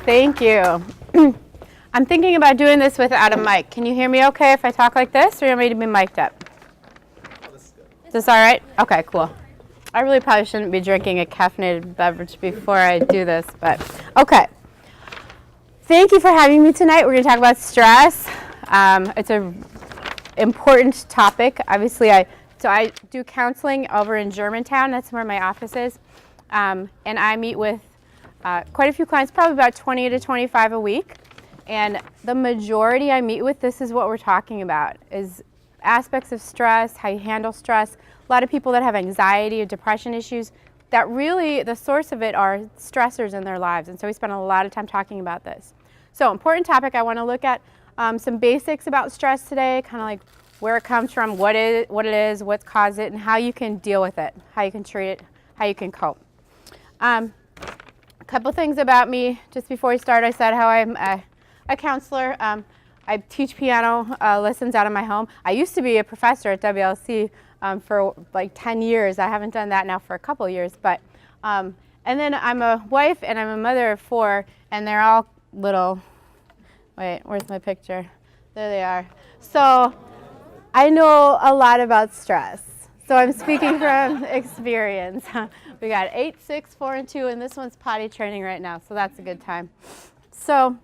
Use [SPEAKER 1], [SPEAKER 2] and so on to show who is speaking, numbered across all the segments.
[SPEAKER 1] Thank you. I'm thinking about doing this without a mic. Can you hear me okay if I talk like this, or do you want me to be mic'd up? Is this all right? Okay, cool. I really probably shouldn't be drinking a caffeinated beverage before I do this, but okay. Thank you for having me tonight. We're going to talk about stress. It's an important topic. Obviously, I do counseling over in Germantown. That's where my office is. And I meet with quite a few clients, probably about 20 to 25 a week. And the majority I meet with, this is what we're talking about, is aspects of stress, how you handle stress. A lot of people that have anxiety or depression issues, that really the source of it are stressors in their lives. And so we spend a lot of time talking about this. So important topic. I want to look at some basics about stress today, kind of like where it comes from, what it is, what's caused it, and how you can deal with it, how you can treat it, how you can cope. A couple things about me. Just before we start, I said how I'm a counselor. I teach piano lessons out of my home. I used to be a professor at WLC for like 10 years. I haven't done that now for a couple years. But and then I'm a wife and I'm a mother of 4, and they're all little. Wait, where's my picture? There they are. So I know a lot about stress. So I'm speaking from experience. We got 8, 6, 4, and 2, and this one's potty training right now, so that's a good time. So,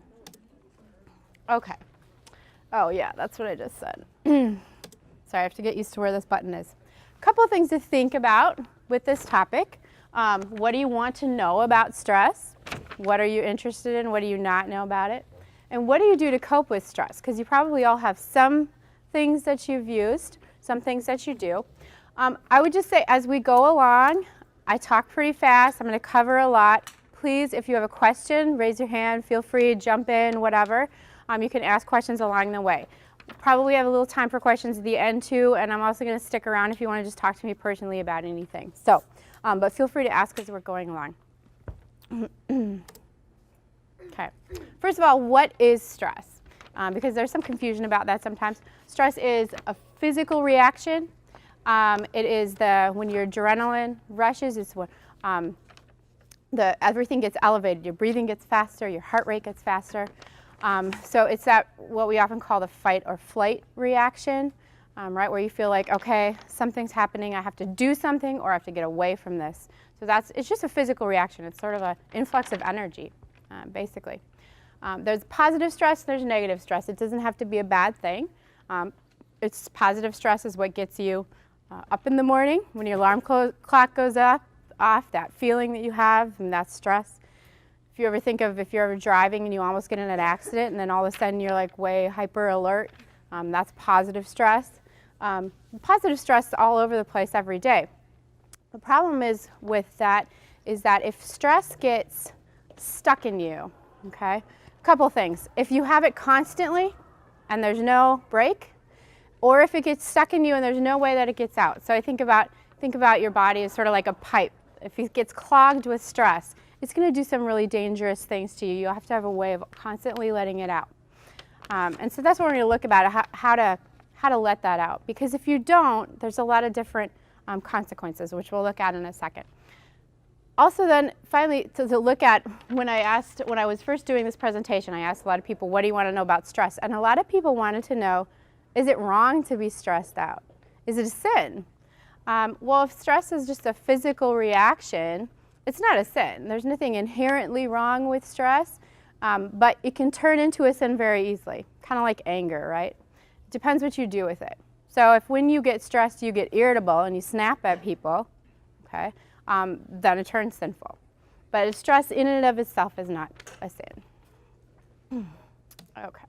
[SPEAKER 1] okay. Oh yeah, that's what I just said. Sorry, I have to get used to where this button is. A couple of things to think about with this topic. What do you want to know about stress? What are you interested in? What do you not know about it? And what do you do to cope with stress? Because you probably all have some things that you've used, some things that you do. I would just say as we go along, I talk pretty fast. I'm going to cover a lot. Please, if you have a question, raise your hand. Feel free to jump in, whatever. You can ask questions along the way. Probably have a little time for questions at the end too, and I'm also going to stick around if you want to just talk to me personally about anything. So, but feel free to ask as we're going along. Okay. First of all, what is stress? Because there's some confusion about that sometimes. Stress is a physical reaction. It is when your adrenaline rushes. It's when everything gets elevated. Your breathing gets faster. Your heart rate gets faster. So it's what we often call the fight or flight reaction, right, where you feel like, okay, something's happening. I have to do something, or I have to get away from this. So it's just a physical reaction. It's sort of an influx of energy, basically. There's positive stress. There's negative stress. It doesn't have to be a bad thing. It's positive stress is what gets you up in the morning when your alarm clock goes off, that feeling that you have, and that's stress. If you ever think of if you're ever driving and you almost get in an accident and then all of a sudden you're like way hyper alert, that's positive stress. Positive stress all over the place every day. The problem is with that is that if stress gets stuck in you, okay, a couple things. If you have it constantly and there's no break, or if it gets stuck in you and there's no way that it gets out. So I think about your body as sort of like a pipe. If it gets clogged with stress, it's going to do some really dangerous things to you. You'll have to have a way of constantly letting it out. And so that's what we're going to look about, how to let that out. Because if you don't, there's a lot of different consequences, which we'll look at in a second. Also then, finally, to look at, when I was first doing this presentation, I asked a lot of people, what do you want to know about stress? And a lot of people wanted to know, is it wrong to be stressed out? Is it a sin? Well, if stress is just a physical reaction, it's not a sin. There's nothing inherently wrong with stress, but it can turn into a sin very easily, kind of like anger, right? It depends what you do with it. So if when you get stressed, you get irritable and you snap at people, okay, then it turns sinful. But stress in and of itself is not a sin. Okay.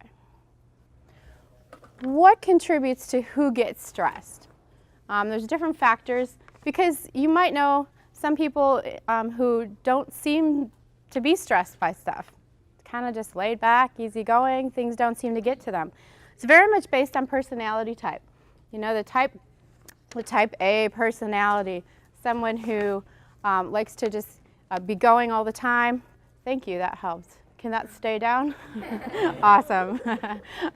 [SPEAKER 1] What contributes to who gets stressed? There's different factors, because you might know some people who don't seem to be stressed by stuff. Kind of just laid back, easygoing, things don't seem to get to them. It's very much based on personality type. You know, the type A personality, someone who likes to just be going all the time. Thank you, that helps. Can that stay down? Awesome.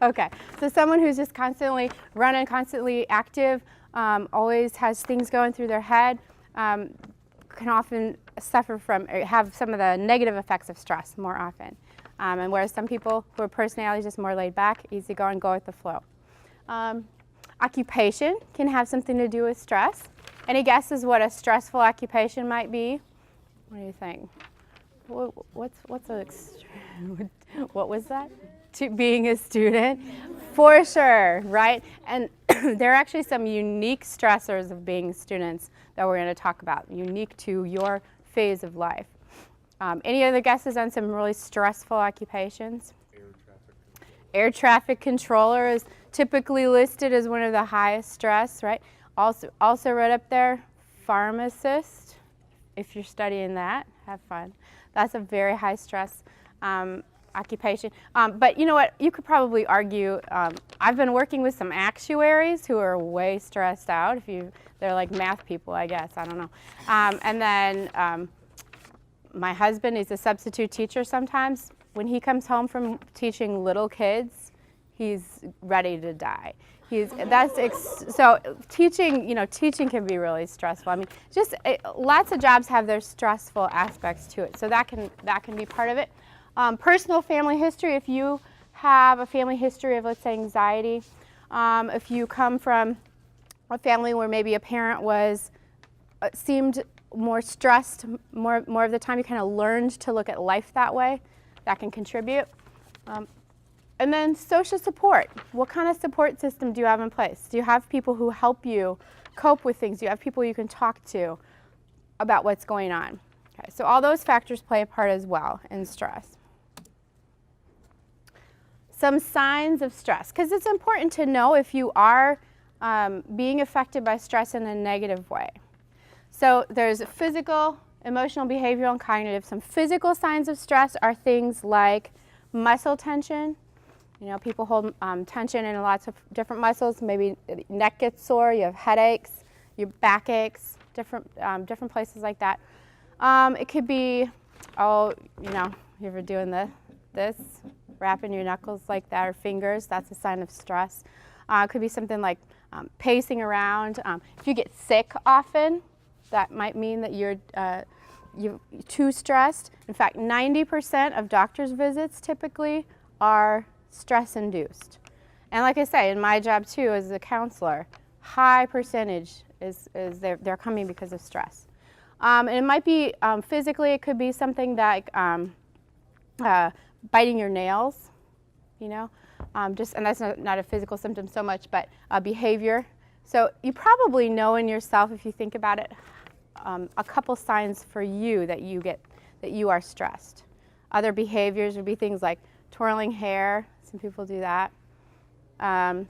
[SPEAKER 1] Okay, so someone who's just constantly running, constantly active, always has things going through their head, can often suffer from, or have some of the negative effects of stress more often. And whereas some people who are personalities just more laid back, easy going, go with the flow. Occupation can have something to do with stress. Any guesses what a stressful occupation might be? What do you think? What was that? Being a student? For sure, right? And there are actually some unique stressors of being students that we're going to talk about, unique to your phase of life. Any other guesses on some really stressful occupations? Air traffic controller is typically listed as one of the highest stress, right? Also right up there, pharmacist. If you're studying that, have fun. That's a very high stress occupation. But you know what? You could probably argue. I've been working with some actuaries who are way stressed out. They're like math people, I guess. I don't know. And then my husband is a substitute teacher sometimes. When he comes home from teaching little kids, he's ready to die. So teaching, teaching can be really stressful. I mean, lots of jobs have their stressful aspects to it. So that can be part of it. Personal family history. If you have a family history of, let's say, anxiety, if you come from a family where maybe a parent seemed more stressed more of the time, you kind of learned to look at life that way, that can contribute. And then social support. What kind of support system do you have in place? Do you have people who help you cope with things? Do you have people you can talk to about what's going on? Okay, so all those factors play a part as well in stress. Some signs of stress, because it's important to know if you are being affected by stress in a negative way. So there's physical, emotional, behavioral, and cognitive. Some physical signs of stress are things like muscle tension. People hold tension in lots of different muscles. Maybe neck gets sore, you have headaches, your back aches, different places like that. It could be, you ever doing this, wrapping your knuckles like that, or fingers, that's a sign of stress. It could be something like pacing around. If you get sick often, that might mean that you're too stressed. In fact, 90% of doctor's visits typically are stress-induced. And like I say, in my job too as a counselor, high percentage is they're coming because of stress. And it might be physically, it could be something like biting your nails, and that's not a physical symptom so much, but behavior. So you probably know in yourself, if you think about it, a couple signs for you that you are stressed. Other behaviors would be things like twirling hair. Some people do that. I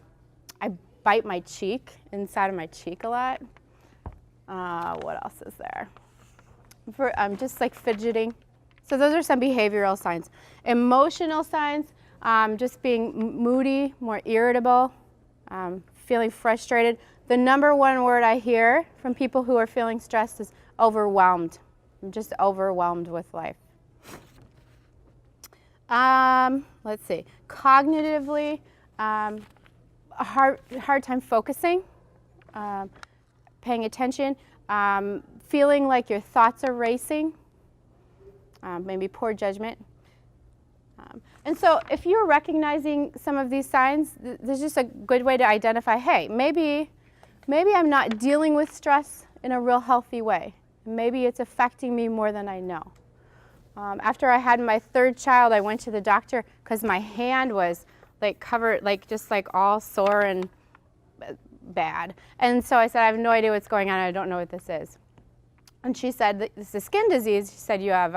[SPEAKER 1] bite my cheek, inside of my cheek a lot. What else is there? Just like fidgeting. So those are some behavioral signs. Emotional signs, just being moody, more irritable, feeling frustrated. The number one word I hear from people who are feeling stressed is overwhelmed. I'm just overwhelmed with life. Let's see. Cognitively, a hard time focusing, paying attention, feeling like your thoughts are racing, maybe poor judgment. And so if you're recognizing some of these signs, there's just a good way to identify, hey, maybe I'm not dealing with stress in a real healthy way. Maybe it's affecting me more than I know. After I had my third child, I went to the doctor because my hand was covered, just all sore and bad. And so I said, I have no idea what's going on. I don't know what this is. And she said, this is a skin disease. She said, you have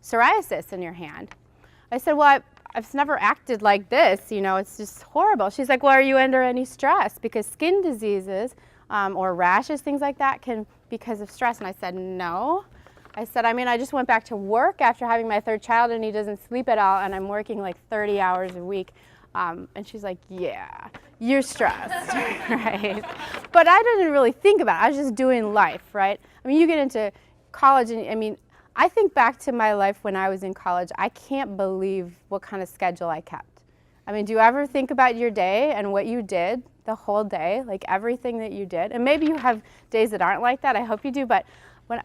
[SPEAKER 1] psoriasis in your hand. I said, well, I've never acted like this. It's just horrible. She's like, well, are you under any stress? Because skin diseases or rashes, things like that, can because of stress. And I said, no. I said, I just went back to work after having my third child, and he doesn't sleep at all, and I'm working 30 hours a week. And she's like, yeah, you're stressed, right? But I didn't really think about it. I was just doing life, right? You get into college, and I think back to my life when I was in college. I can't believe what kind of schedule I kept. Do you ever think about your day and what you did the whole day, everything that you did? And maybe you have days that aren't like that. I hope you do. But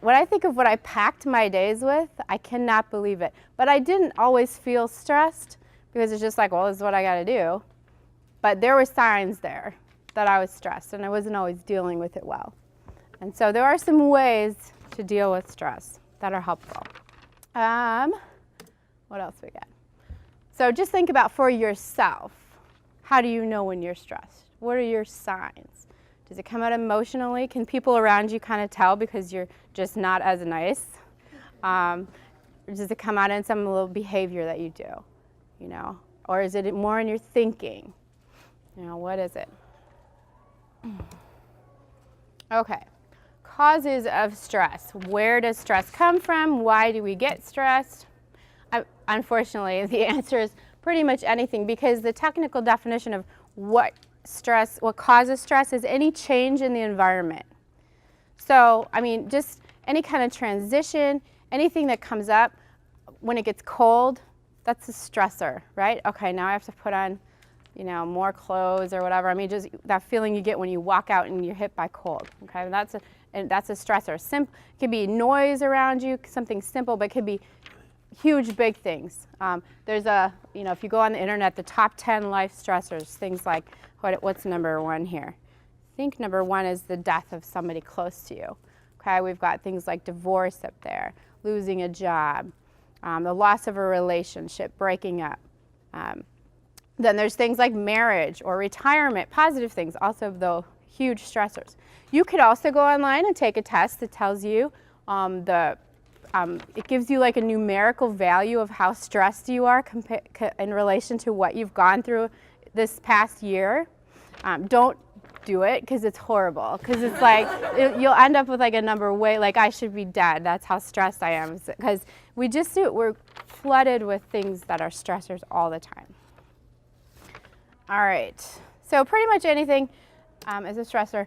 [SPEAKER 1] when I think of what I packed my days with, I cannot believe it. But I didn't always feel stressed because it's just like, well, this is what I got to do. But there were signs there that I was stressed, and I wasn't always dealing with it well. And so there are some ways to deal with stress that are helpful. What else we got? So just think about for yourself, how do you know when you're stressed? What are your signs? Does it come out emotionally? Can people around you kind of tell because you're just not as nice? Or does it come out in some little behavior that you do? You know? Or is it more in your thinking? You know, what is it? Okay. Causes of stress. Where does stress come from? Why do we get stressed? Unfortunately, the answer is pretty much anything, because the technical definition of what causes stress is any change in the environment. So, I mean, just any kind of transition, anything that comes up when it gets cold, that's a stressor, right? Okay, now I have to put on, you know, more clothes or whatever. I mean, just that feeling you get when you walk out and you're hit by cold. Okay, and that's a stressor. It could be noise around you, something simple, but it could be huge, big things. There's you know, if you go on the internet, the top 10 life stressors, things like, what's number one here? I think number one is the death of somebody close to you. Okay, we've got things like divorce up there, losing a job, the loss of a relationship, breaking up. Then there's things like marriage or retirement, positive things, also though huge stressors. You could also go online and take a test that tells you it gives you like a numerical value of how stressed you are in relation to what you've gone through this past year. Don't do it because it's horrible. Because it's like you'll end up with like a number way like I should be dead. That's how stressed I am. Because we're flooded with things that are stressors all the time. All right. So pretty much anything is a stressor.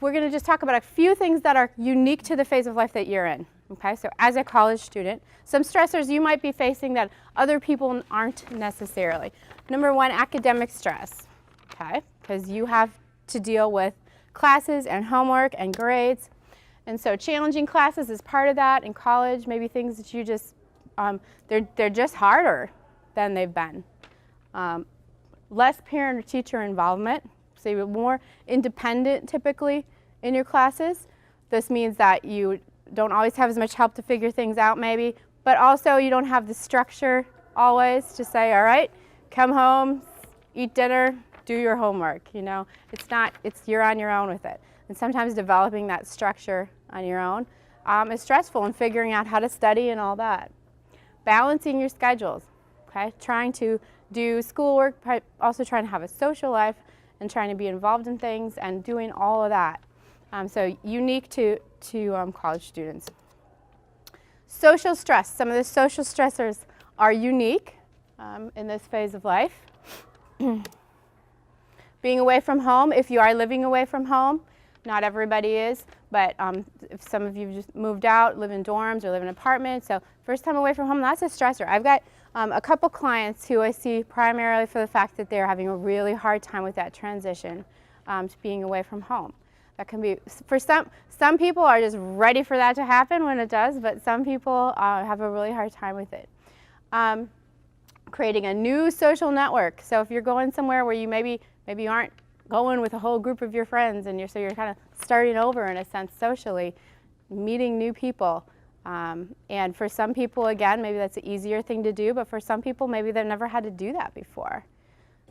[SPEAKER 1] We're going to just talk about a few things that are unique to the phase of life that you're in. Okay, so as a college student, some stressors you might be facing that other people aren't necessarily. Number one, academic stress. Okay, because you have to deal with classes and homework and grades. And so challenging classes is part of that in college, maybe things that you just, they're just harder than they've been. Less parent or teacher involvement, so you're more independent typically in your classes. This means that you don't always have as much help to figure things out maybe, but also you don't have the structure always to say, all right, come home, eat dinner, do your homework, you know. You're on your own with it. And sometimes developing that structure on your own is stressful, and figuring out how to study and all that. Balancing your schedules, okay? Trying to do schoolwork, but also trying to have a social life and trying to be involved in things and doing all of that. So unique to college students. Social stress. Some of the social stressors are unique in this phase of life. Being away from home, if you are living away from home, not everybody is, but if some of you just moved out, live in dorms or live in apartments, so first time away from home, that's a stressor. I've got a couple clients who I see primarily for the fact that they're having a really hard time with that transition to being away from home. That can be, for some people are just ready for that to happen when it does, but some people have a really hard time with it. Creating a new social network. So if you're going somewhere where you maybe you aren't going with a whole group of your friends, and so you're kind of starting over in a sense socially, meeting new people. And for some people, again, maybe that's an easier thing to do, but for some people, maybe they've never had to do that before.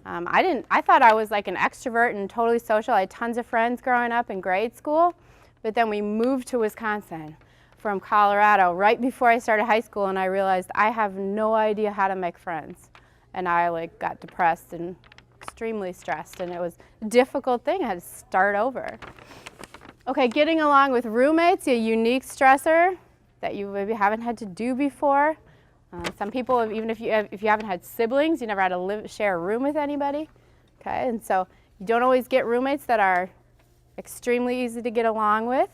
[SPEAKER 1] I thought I was like an extrovert and totally social. I had tons of friends growing up in grade school, but then we moved to Wisconsin from Colorado right before I started high school, and I realized I have no idea how to make friends. And I like got depressed and extremely stressed, and it was a difficult thing. I had to start over. Okay, getting along with roommates, a unique stressor that you maybe haven't had to do before. Some people, even if you haven't had siblings, you never had to share a room with anybody. Okay, and so you don't always get roommates that are extremely easy to get along with.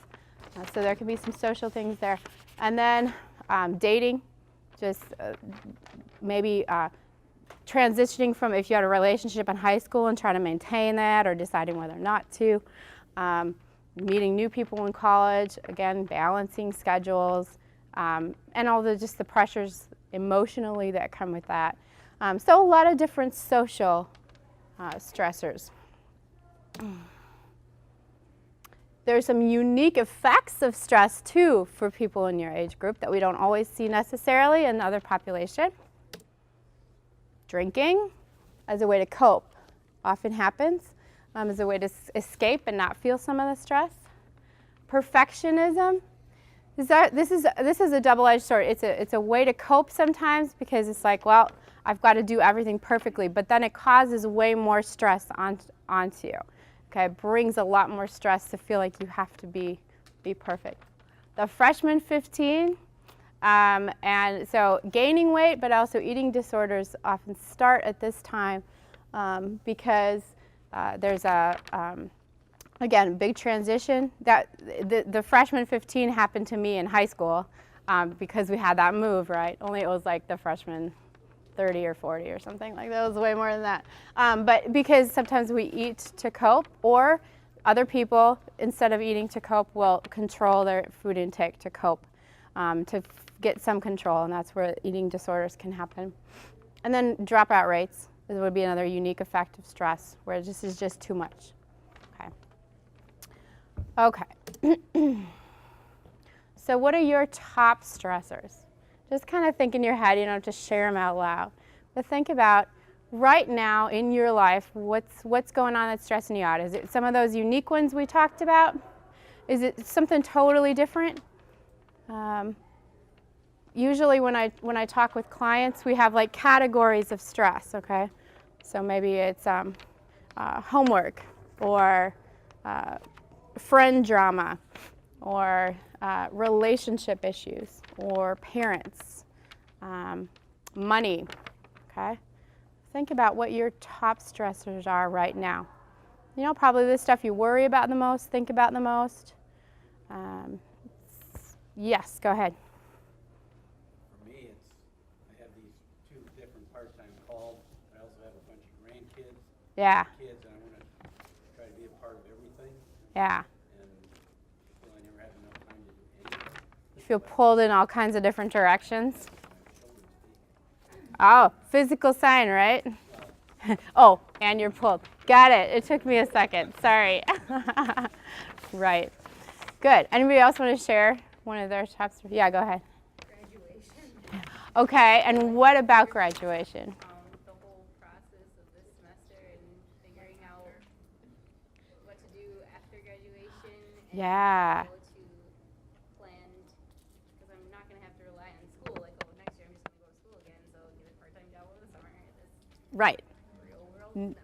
[SPEAKER 1] So there can be some social things there. And then dating, just maybe transitioning from if you had a relationship in high school and trying to maintain that, or deciding whether or not to. meeting new people in college, again, balancing schedules, and all just the pressures emotionally that come with that. So a lot of different social stressors. There's some unique effects of stress too for people in your age group that we don't always see necessarily in the other population. Drinking as a way to cope often happens as a way to escape and not feel some of the stress. Perfectionism. This is a double-edged sword. It's a way to cope sometimes because it's like, well, I've got to do everything perfectly, but then it causes way more stress onto you. Okay, it brings a lot more stress to feel like you have to be perfect. The freshman 15, and so gaining weight, but also eating disorders often start at this time because there's again, big transition. That the freshman 15 happened to me in high school because we had that move, right? Only it was like the freshman 30 or 40 or something like that. It was way more than that. But because sometimes we eat to cope, or other people, instead of eating to cope, will control their food intake to cope, to get some control, and that's where eating disorders can happen. And then dropout rates would be another unique effect of stress, where it just is just too much. Okay. So what are your top stressors? Just kind of think in your head, you don't have to share them out loud. But think about right now in your life, what's going on that's stressing you out? Is it some of those unique ones we talked about? Is it something totally different? Usually when I talk with clients, we have like categories of stress, okay? So maybe it's homework, or friend drama, or relationship issues, or parents, money, okay? Think about what your top stressors are right now. You know, probably the stuff you worry about the most, think about the most. Yes, go ahead.
[SPEAKER 2] For me, I have these 2 different part-time calls. I also have a bunch of grandkids.
[SPEAKER 1] Yeah.
[SPEAKER 2] Kids, and I want to try to be a part of everything.
[SPEAKER 1] Yeah.
[SPEAKER 2] And I feel I never have enough time to do anything.
[SPEAKER 1] You feel pulled in all kinds of different directions. Oh, physical sign, right? Oh, and you're pulled. Got it. It took me a second. Sorry. Right. Good. Anybody else want to share one of their top? Yeah, go ahead.
[SPEAKER 3] Graduation.
[SPEAKER 1] Okay, and what about graduation?
[SPEAKER 3] The whole process of this semester and figuring out what to do after graduation. And
[SPEAKER 1] Yeah.
[SPEAKER 3] how to plan, because I'm not going to have to rely on school. Like, oh, next year I'm just going to go to school again, so get a part-time job over the summer.
[SPEAKER 1] Right.
[SPEAKER 3] Real world.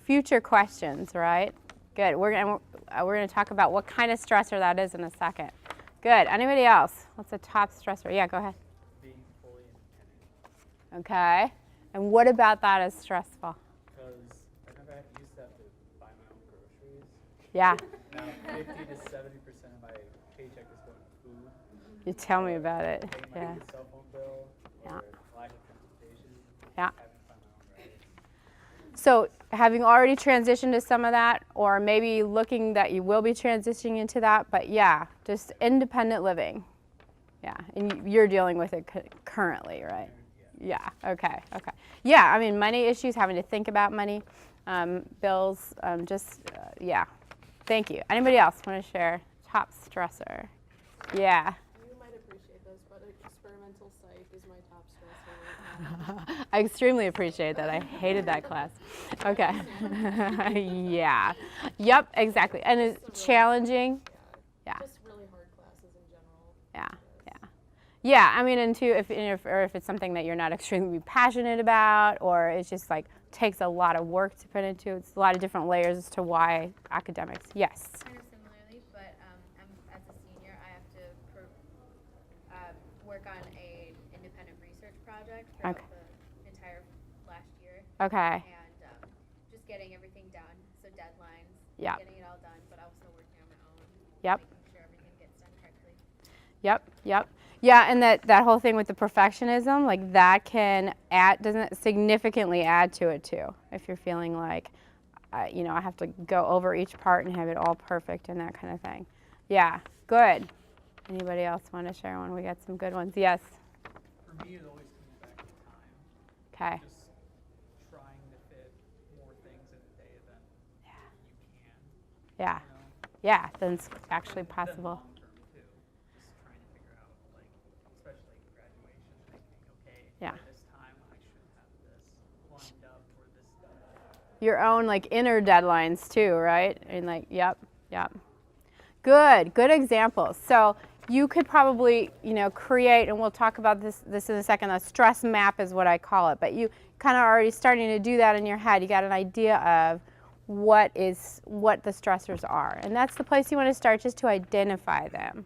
[SPEAKER 1] Future questions, right? Good. We're gonna talk about what kind of stressor that is in a second. Good. Anybody else? What's a top stressor? Yeah, go ahead.
[SPEAKER 4] Being fully independent.
[SPEAKER 1] Okay. And what about that is stressful?
[SPEAKER 4] Because I never used to have to buy my own groceries.
[SPEAKER 1] Yeah.
[SPEAKER 4] Now 50 to 70% of my paycheck is going to food.
[SPEAKER 1] You tell me about it.
[SPEAKER 4] Paying my
[SPEAKER 1] Yeah.
[SPEAKER 4] cell phone bill,
[SPEAKER 1] Yeah.
[SPEAKER 4] or lack of transportation.
[SPEAKER 1] Yeah.
[SPEAKER 4] Having to find my own rides.
[SPEAKER 1] So having already transitioned to some of that, or maybe looking that you will be transitioning into that, but yeah, just independent living. Yeah, and you're dealing with it currently, right? Yeah, okay. Yeah, I mean, money issues, having to think about money, bills, yeah. Thank you. Anybody else want to share top stressor? Yeah.
[SPEAKER 5] You might appreciate this, but experimental psych is my top stressor right now.
[SPEAKER 1] I extremely appreciate that. I hated that class. Okay. Yeah. Yep, exactly. And it's challenging. Yeah.
[SPEAKER 5] Just really hard classes in general.
[SPEAKER 1] Yeah. Yeah, I mean, and too, if it's something that you're not extremely passionate about, or it's just like takes a lot of work to put into, it's a lot of different layers as to why academics. Yes.
[SPEAKER 3] Kind of similarly, but as a senior, I have to work on an independent research project throughout the entire last year.
[SPEAKER 1] Okay.
[SPEAKER 3] And just getting everything done, so deadlines,
[SPEAKER 1] Yeah.
[SPEAKER 3] getting it all done, but also working on my own.
[SPEAKER 1] Yep.
[SPEAKER 3] Making sure everything gets done correctly.
[SPEAKER 1] Yep. Yeah, and that whole thing with the perfectionism, like that doesn't significantly add to it too. If you're feeling like you know, I have to go over each part and have it all perfect and that kind of thing. Yeah, good. Anybody else want to share one? We got some good ones. Yes.
[SPEAKER 4] For me, it always comes back to time.
[SPEAKER 1] Okay.
[SPEAKER 4] Just trying to fit more things in a day than you can.
[SPEAKER 1] Yeah.
[SPEAKER 4] You know?
[SPEAKER 1] Yeah, then it's actually
[SPEAKER 4] And then
[SPEAKER 1] possible.
[SPEAKER 4] long term too. Just trying to figure out, like, especially graduation, thinking, okay,
[SPEAKER 1] Yeah.
[SPEAKER 4] by this time I should have this lined up or this done.
[SPEAKER 1] Your own like inner deadlines too, right? And like, yep. Good examples. So you could probably, you know, create, and we'll talk about this in a second, a stress map is what I call it, but you kind of already starting to do that in your head. You got an idea of what the stressors are. And that's the place you want to start, just to identify them.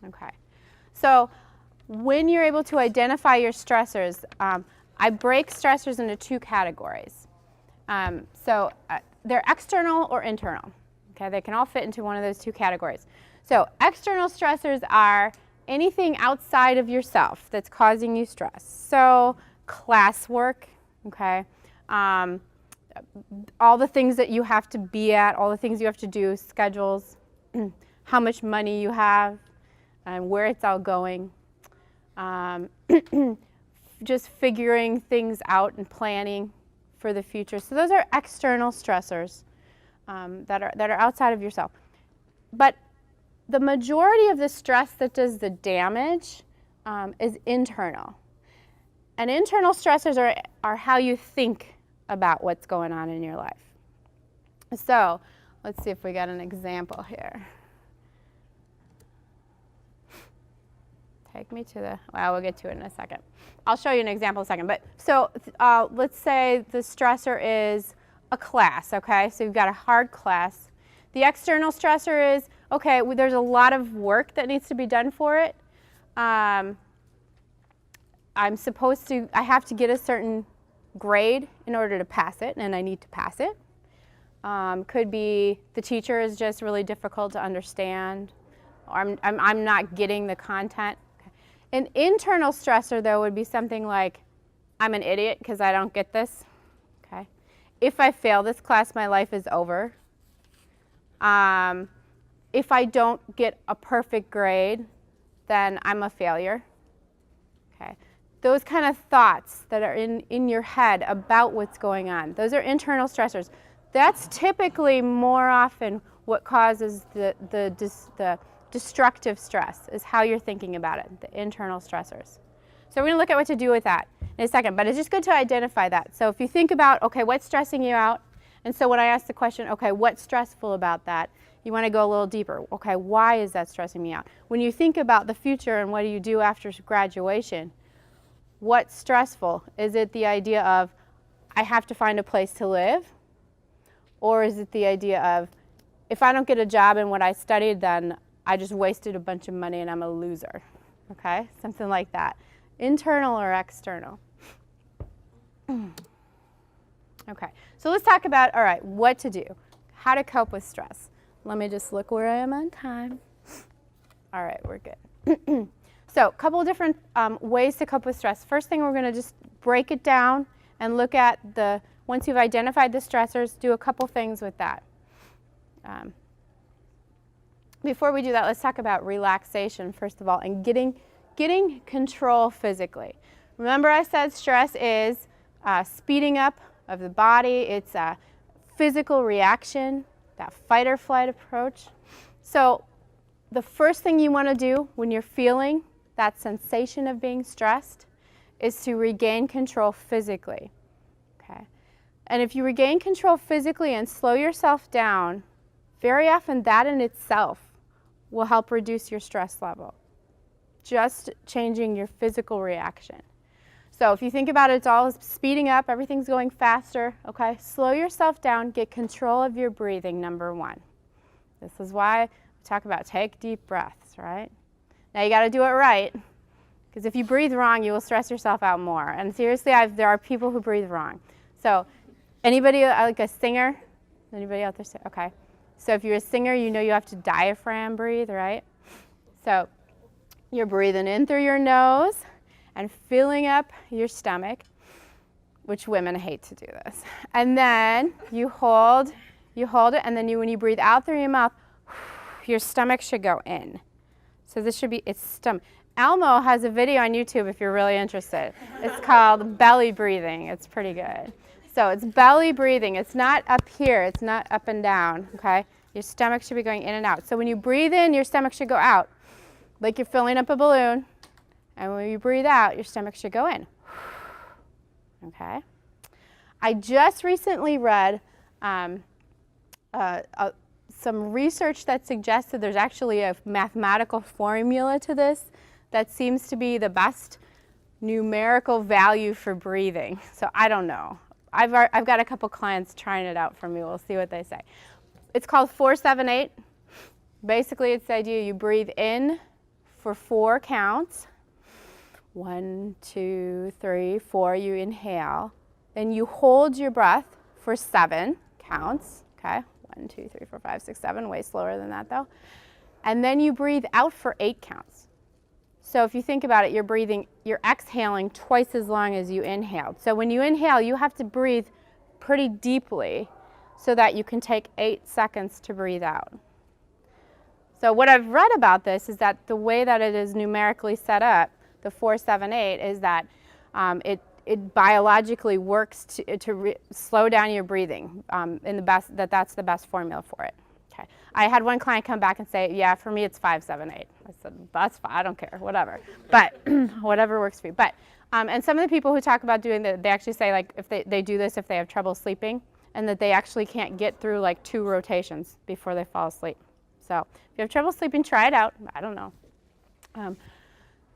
[SPEAKER 1] Okay. So when you're able to identify your stressors, I break stressors into two categories. They're external or internal. Okay, they can all fit into one of those two categories. So external stressors are anything outside of yourself that's causing you stress. So classwork, okay, all the things that you have to be at, all the things you have to do, schedules, how much money you have, and where it's all going. Just figuring things out and planning for the future. So those are external stressors that are outside of yourself. But the majority of the stress that does the damage is internal. And internal stressors are how you think about what's going on in your life. So let's see if we got an example here. Take me to the, well, we'll get to it in a second. I'll show you an example in a second. But so let's say the stressor is a class, okay? So you've got a hard class. The external stressor is, okay, there's a lot of work that needs to be done for it. I have to get a certain grade in order to pass it, and I need to pass it. Could be the teacher is just really difficult to understand, or I'm not getting the content. An internal stressor, though, would be something like, I'm an idiot because I don't get this. Okay. If I fail this class, my life is over. If I don't get a perfect grade, then I'm a failure. Okay. Those kind of thoughts that are in your head about what's going on, those are internal stressors. That's typically more often what causes the destructive stress, is how you're thinking about it, the internal stressors. So we're going to look at what to do with that in a second, but it's just good to identify that. So if you think about, okay, what's stressing you out? And so when I ask the question, okay, what's stressful about that? You want to go a little deeper. Okay, why is that stressing me out? When you think about the future and what do you do after graduation, what's stressful? Is it the idea of, I have to find a place to live? Or is it the idea of, if I don't get a job in what I studied, then I just wasted a bunch of money and I'm a loser? Okay, something like that. Internal or external? Okay, so let's talk about, all right, what to do, how to cope with stress. Let me just look where I am on time. All right, we're good. So a couple of different ways to cope with stress. First thing, we're going to just break it down and look at once you've identified the stressors, do a couple things with that. Before we do that, let's talk about relaxation, first of all, and getting control physically. Remember I said stress is speeding up of the body. It's a physical reaction, that fight or flight approach. So the first thing you want to do when you're feeling that sensation of being stressed is to regain control physically. Okay? And if you regain control physically and slow yourself down, very often that in itself will help reduce your stress level. Just changing your physical reaction. So if you think about it, it's all speeding up, everything's going faster, okay? Slow yourself down, get control of your breathing, number one. This is why we talk about take deep breaths, right? Now you got to do it right, because if you breathe wrong, you will stress yourself out more. And seriously, there are people who breathe wrong. So anybody like a singer? Anybody out there? Okay. So if you're a singer, you know you have to diaphragm breathe, right? So you're breathing in through your nose and filling up your stomach. which women hate to do this. And then you hold it, and then when you breathe out through your mouth, your stomach should go in. So this should be, it's stomach. Elmo has a video on YouTube if you're really interested. It's called belly breathing. It's pretty good. So it's belly breathing. It's not up here. It's not up and down, okay? Your stomach should be going in and out. So when you breathe in, your stomach should go out, like you're filling up a balloon. And when you breathe out, your stomach should go in. Okay? I just recently read some research that suggested there's actually a mathematical formula to this that seems to be the best numerical value for breathing. So I don't know. I've got a couple clients trying it out for me. We'll see what they say. It's called 4-7-8. Basically, it's the idea you breathe in for 4 counts. 1, 2, 3, 4. You inhale. Then you hold your breath for 7 counts. Okay? 1, 2, 3, 4, 5, 6, 7. Way slower than that, though. And then you breathe out for 8 counts. So if you think about it, you're exhaling twice as long as you inhaled. So when you inhale, you have to breathe pretty deeply so that you can take 8 seconds to breathe out. So what I've read about this is that the way that it is numerically set up, the 4-7-8, is that it biologically works to slow down your breathing. That's the best formula for it. Okay. I had one client come back and say, yeah, for me it's 5-7-8. I said, that's fine, I don't care, whatever. But whatever works for you. But and some of the people who talk about doing that, they actually say like if they do this if they have trouble sleeping, and that they actually can't get through like 2 rotations before they fall asleep. So if you have trouble sleeping, try it out. I don't know.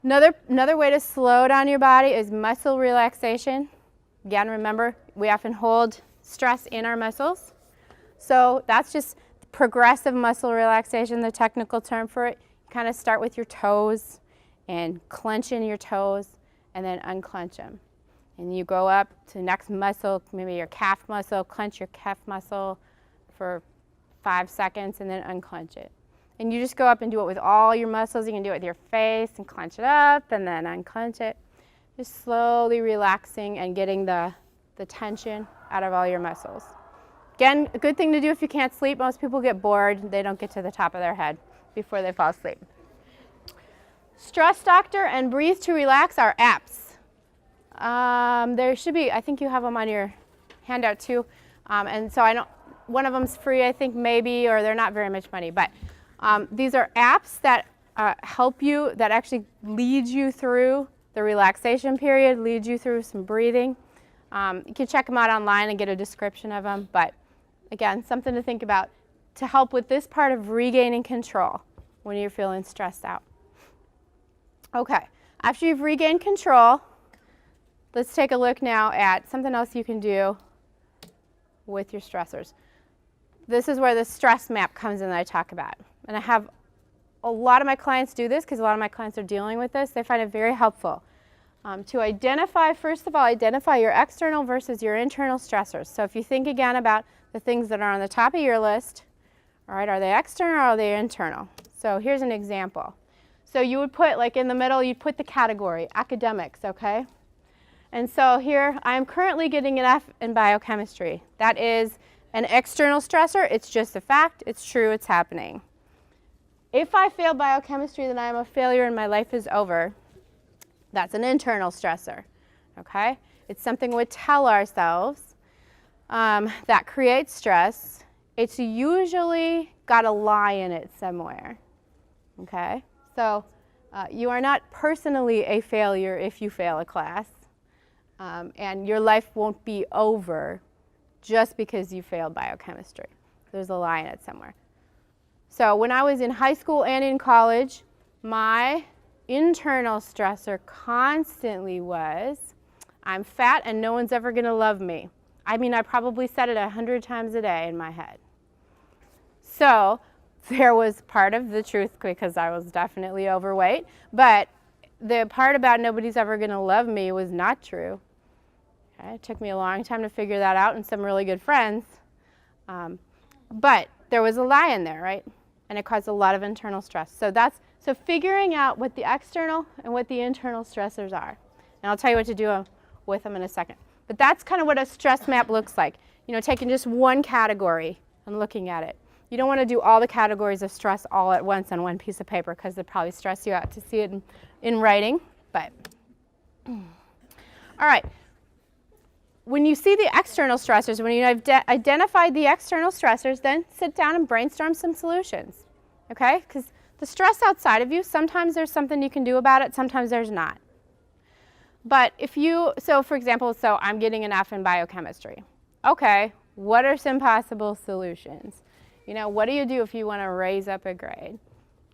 [SPEAKER 1] Another way to slow down your body is muscle relaxation. Again, remember, we often hold stress in our muscles. So that's just progressive muscle relaxation, the technical term for it. You kind of start with your toes and clench in your toes and then unclench them. And you go up to the next muscle, maybe your calf muscle, clench your calf muscle for 5 seconds and then unclench it. And you just go up and do it with all your muscles. You can do it with your face and clench it up and then unclench it. Just slowly relaxing and getting the tension out of all your muscles. Again, a good thing to do if you can't sleep. Most people get bored. They don't get to the top of their head before they fall asleep. Stress Doctor and Breathe to Relax are apps. There should be, I think you have them on your handout too. And so one of them's free, I think maybe, or they're not very much money. But these are apps that help you, that actually lead you through the relaxation period, lead you through some breathing. You can check them out online and get a description of them. But again, something to think about to help with this part of regaining control when you're feeling stressed out. Okay, after you've regained control, let's take a look now at something else you can do with your stressors. This is where the stress map comes in that I talk about. And I have a lot of my clients do this because a lot of my clients are dealing with this. They find it very helpful to identify, first of all, identify your external versus your internal stressors. So if you think again about the things that are on the top of your list, all right, are they external or are they internal? So here's an example. So you would put, like in the middle, you'd put the category, academics, okay? And so here, I'm currently getting an F in biochemistry. That is an external stressor. It's just a fact. It's true. It's happening. If I fail biochemistry, then I am a failure and my life is over. That's an internal stressor, okay? It's something we tell ourselves that creates stress. It's usually got a lie in it somewhere, okay? So you are not personally a failure if you fail a class, and your life won't be over just because you failed biochemistry. There's a lie in it somewhere. So when I was in high school and in college, my internal stressor constantly was, I'm fat and no one's ever going to love me. I mean, I probably said it 100 times a day in my head. So there was part of the truth because I was definitely overweight, but the part about nobody's ever going to love me was not true. Okay? It took me a long time to figure that out and some really good friends. But there was a lie in there, right? And it caused a lot of internal stress. So figuring out what the external and what the internal stressors are. And I'll tell you what to do with them in a second. But that's kind of what a stress map looks like. You know, taking just one category and looking at it. You don't want to do all the categories of stress all at once on one piece of paper because it'd probably stress you out to see it in writing. But all right. When you see the external stressors, when you have identified the external stressors, then sit down and brainstorm some solutions. Okay? Because the stress outside of you, sometimes there's something you can do about it, sometimes there's not. But if you, so for example, so I'm getting an F in biochemistry. Okay, what are some possible solutions? You know, what do you do if you want to raise up a grade?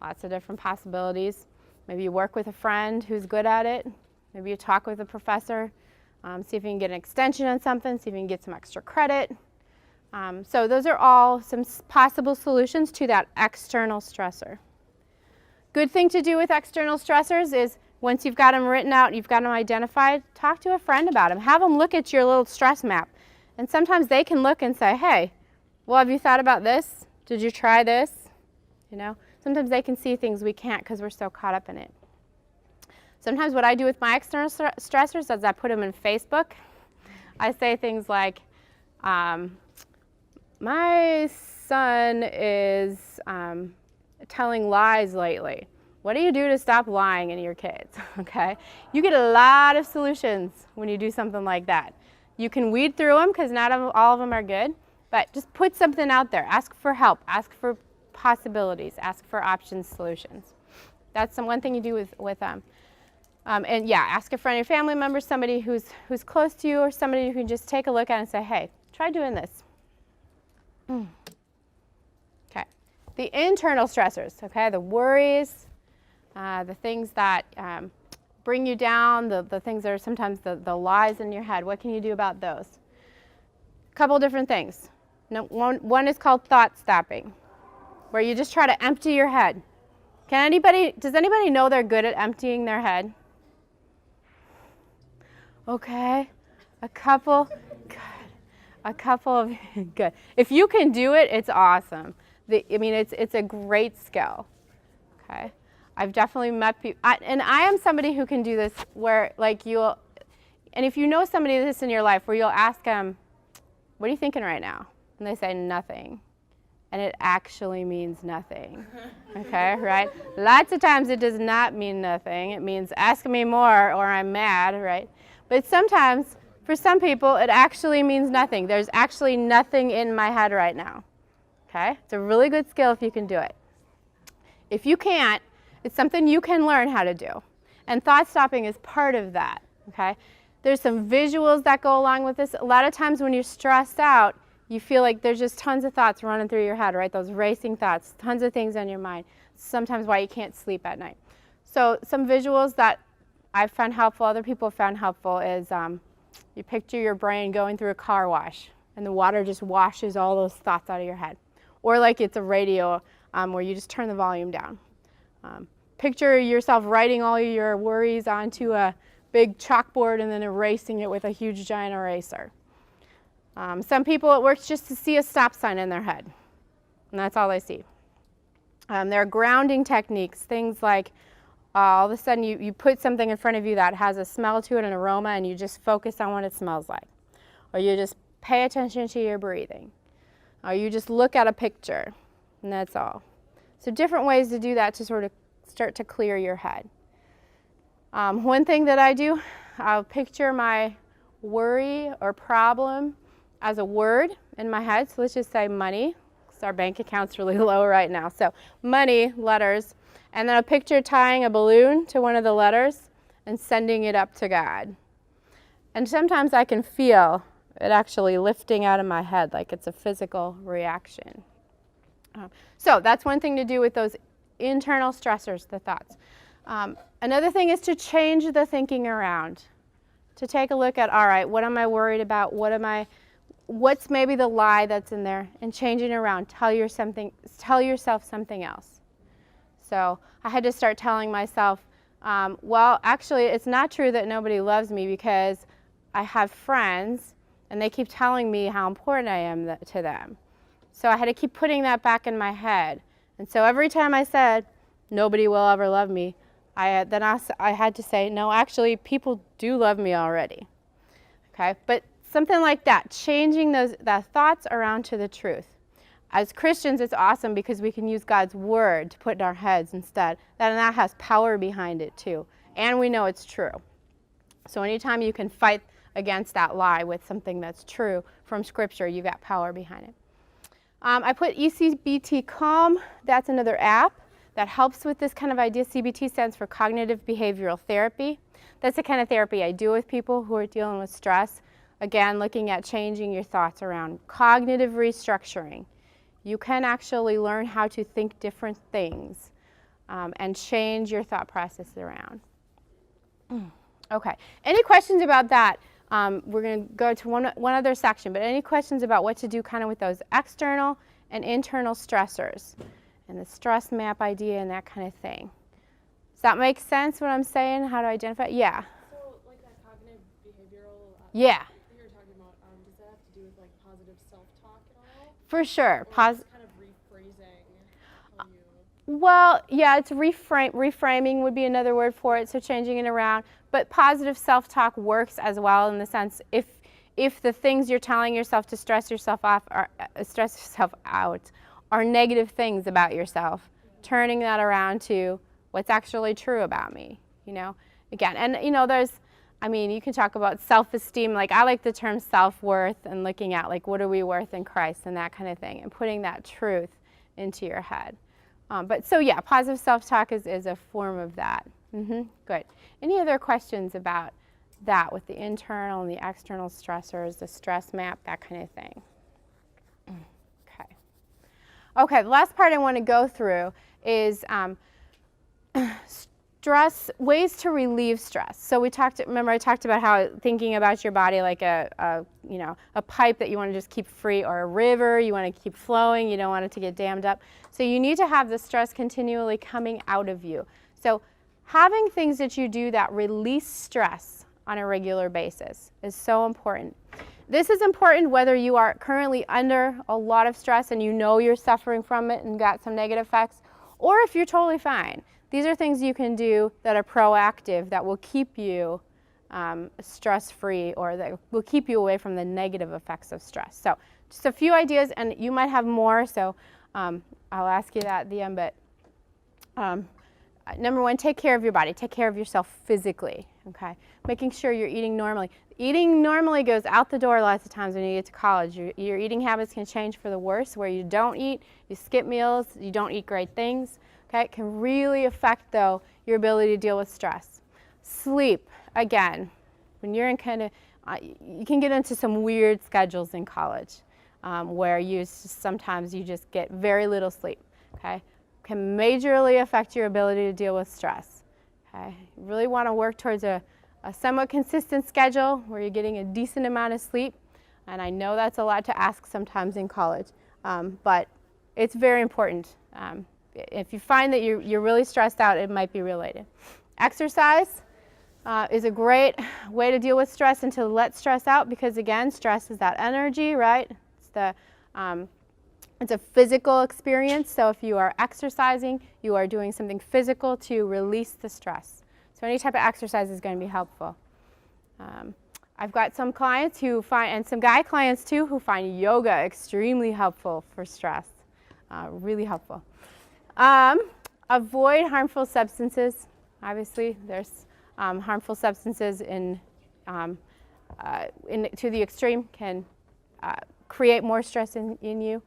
[SPEAKER 1] Lots of different possibilities. Maybe you work with a friend who's good at it. Maybe you talk with a professor. See if you can get an extension on something. See if you can get some extra credit. So those are all some possible solutions to that external stressor. Good thing to do with external stressors is once you've got them written out, you've got them identified, talk to a friend about them. Have them look at your little stress map. And sometimes they can look and say, hey, well, have you thought about this? Did you try this? You know, sometimes they can see things we can't because we're so caught up in it. Sometimes what I do with my external stressors is I put them in Facebook. I say things like, my son is telling lies lately. What do you do to stop lying to your kids? Okay, you get a lot of solutions when you do something like that. You can weed through them because not all of them are good, but just put something out there. Ask for help. Ask for possibilities. Ask for options, solutions. That's one thing you do with them. And yeah, ask a friend or family member, somebody who's close to you, or somebody you can just take a look at and say, hey, try doing this. Okay. The internal stressors, okay, the worries, the things that bring you down, the things that are sometimes the lies in your head. What can you do about those? A couple different things. One is called thought stopping, where you just try to empty your head. Does anybody know they're good at emptying their head? Okay, a couple of good. If you can do it, it's awesome. It's a great skill. Okay, I've definitely met people, and I am somebody who can do this. Where and if you know somebody this in your life, where you'll ask them, "What are you thinking right now?" and they say nothing, and it actually means nothing. Okay, right? Lots of times it does not mean nothing. It means ask me more or I'm mad, right? But sometimes, for some people, it actually means nothing. There's actually nothing in my head right now. Okay? It's a really good skill if you can do it. If you can't, it's something you can learn how to do. And thought stopping is part of that. Okay? There's some visuals that go along with this. A lot of times when you're stressed out, you feel like there's just tons of thoughts running through your head, right? Those racing thoughts, tons of things on your mind. Sometimes why you can't sleep at night. So some visuals that I've found helpful, other people have found helpful, is you picture your brain going through a car wash and the water just washes all those thoughts out of your head. Or like it's a radio where you just turn the volume down. Picture yourself writing all your worries onto a big chalkboard and then erasing it with a huge giant eraser. Some people, it works just to see a stop sign in their head, and that's all they see. There are grounding techniques, things like all of a sudden you put something in front of you that has a smell to it, an aroma, and you just focus on what it smells like. Or you just pay attention to your breathing. Or you just look at a picture, and that's all. So different ways to do that to sort of start to clear your head. One thing that I do, I'll picture my worry or problem as a word in my head. So let's just say money, because our bank account's really low right now. So money, letters, and then I'll picture tying a balloon to one of the letters and sending it up to God. And sometimes I can feel it actually lifting out of my head, like it's a physical reaction. So that's one thing to do with those internal stressors, the thoughts. Another thing is to change the thinking around. To take a look at, all right, what am I worried about? What's maybe the lie that's in there? And changing it around. Tell yourself something else. So I had to start telling myself, well, actually, it's not true that nobody loves me because I have friends and they keep telling me how important I am to them. So I had to keep putting that back in my head. And so every time I said, nobody will ever love me, I had to say, no, actually, people do love me already. Okay, but something like that, changing the thoughts around to the truth. As Christians, it's awesome because we can use God's word to put in our heads instead. And that has power behind it too. And we know it's true. So anytime you can fight against that lie with something that's true from Scripture, you got power behind it. I put ECBT Calm. That's another app that helps with this kind of idea. CBT stands for Cognitive Behavioral Therapy. That's the kind of therapy I do with people who are dealing with stress. Again, looking at changing your thoughts around cognitive restructuring. You can actually learn how to think different things and change your thought process around. Okay, any questions about that? We're going to go to one other section, but any questions about what to do kind of with those external and internal stressors and the stress map idea and that kind of thing? Does that make sense what I'm saying? How to identify? Yeah.
[SPEAKER 5] So, like that cognitive behavioral
[SPEAKER 1] Yeah.
[SPEAKER 5] thing you're talking about, does that have to do with like positive self-talk at all?
[SPEAKER 1] For sure.
[SPEAKER 5] Or just kind of rephrasing how you...
[SPEAKER 1] Well, yeah, it's reframing would be another word for it, so changing it around. But positive self-talk works as well in the sense if the things you're telling yourself to stress yourself off or stress yourself out are negative things about yourself, turning that around to what's actually true about me, you know? Again, and you know, you can talk about self-esteem. Like I like the term self-worth and looking at like what are we worth in Christ and that kind of thing, and putting that truth into your head. But so yeah, positive self-talk is a form of that. Good. Any other questions about that with the internal and the external stressors, the stress map, that kind of thing? Okay. Okay, the last part I want to go through is stress, ways to relieve stress. So remember I talked about how thinking about your body like a pipe that you want to just keep free, or a river you want to keep flowing, you don't want it to get dammed up. So you need to have the stress continually coming out of you. So having things that you do that release stress on a regular basis is so important. This is important whether you are currently under a lot of stress and you know you're suffering from it and got some negative effects, or if you're totally fine. These are things you can do that are proactive, that will keep you stress-free, or that will keep you away from the negative effects of stress. So just a few ideas, and you might have more, so I'll ask you that at the end. But number one, take care of your body. Take care of yourself physically, okay? Making sure you're eating normally. Eating normally goes out the door lots of times when you get to college. Your eating habits can change for the worse, where you don't eat, you skip meals, you don't eat great things. Okay, it can really affect, though, your ability to deal with stress. Sleep, again, when you're in kind of, you can get into some weird schedules in college where sometimes you just get very little sleep. Okay, can majorly affect your ability to deal with stress. Okay, you really want to work towards a somewhat consistent schedule where you're getting a decent amount of sleep. And I know that's a lot to ask sometimes in college, but it's very important. If you find that you're really stressed out, it might be related. Exercise is a great way to deal with stress and to let stress out, because again, stress is that energy, right? It's a physical experience, so if you are exercising, you are doing something physical to release the stress. So any type of exercise is going to be helpful. I've got some clients and some guy clients too, who find yoga extremely helpful for stress, really helpful. Avoid harmful substances. Obviously, there's harmful substances to the extreme can create more stress in you.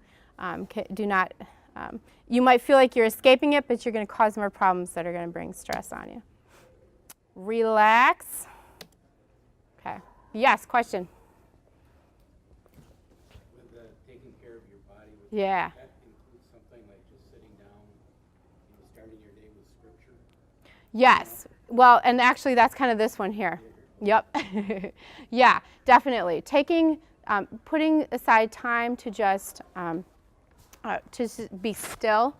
[SPEAKER 1] You might feel like you're escaping it, but you're going to cause more problems that are going to bring stress on you. Relax. Okay. Yes, question?
[SPEAKER 2] With taking care of your body,
[SPEAKER 1] Yeah.
[SPEAKER 2] that include something like just sitting down, starting your day with scripture?
[SPEAKER 1] Yes. Well, and actually that's kind of this one here. Yep. Yeah, definitely. Putting aside time to just be still,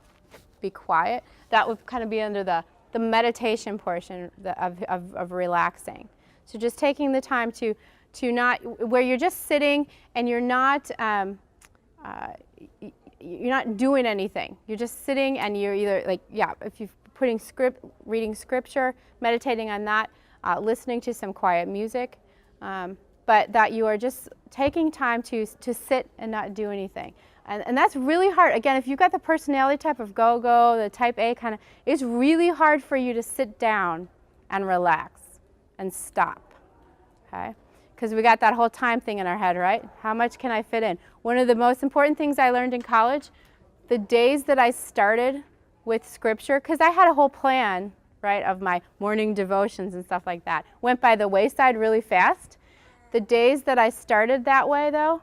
[SPEAKER 1] be quiet. That would kind of be under the meditation portion of relaxing. So just taking the time to not, where you're just sitting and you're not doing anything. You're just sitting and you're either if you're reading scripture, meditating on that, listening to some quiet music. But but that you are just taking time to sit and not do anything. And that's really hard. Again, if you've got the personality type of go-go, the type A kind of, it's really hard for you to sit down and relax and stop, okay? Because we got that whole time thing in our head, right? How much can I fit in? One of the most important things I learned in college, the days that I started with scripture, because I had a whole plan, right, of my morning devotions and stuff like that, went by the wayside really fast. The days that I started that way, though,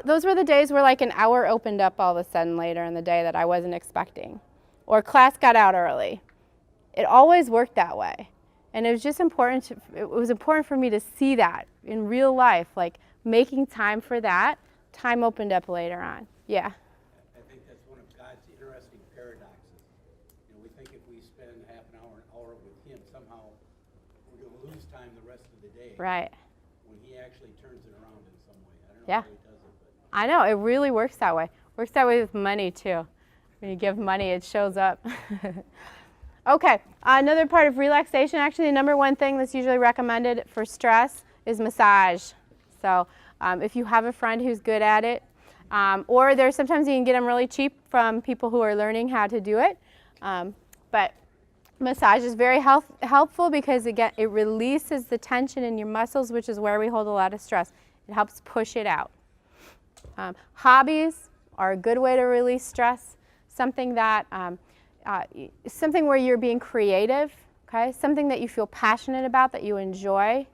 [SPEAKER 1] those were the days where like an hour opened up all of a sudden later in the day that I wasn't expecting. Or class got out early. It always worked that way. And it was just important, it was important for me to see that in real life, like making time for that, time opened up later on. Yeah.
[SPEAKER 2] I think that's one of God's interesting paradoxes. You know, we think if we spend half an hour with Him, somehow we're going to lose time the rest of the day.
[SPEAKER 1] Right.
[SPEAKER 2] When He actually turns it around in some way. I don't know
[SPEAKER 1] Yeah.
[SPEAKER 2] how He does it, but.
[SPEAKER 1] I know, it really works that way. Works that way with money too. When you give money, it shows up. Okay, another part of relaxation, actually the number one thing that's usually recommended for stress is massage. So if you have a friend who's good at it, or there's sometimes you can get them really cheap from people who are learning how to do it. But massage is very helpful because again, it releases the tension in your muscles, which is where we hold a lot of stress. It helps push it out. Hobbies are a good way to release stress. Something that something where you're being creative, okay? Something that you feel passionate about, that you enjoy.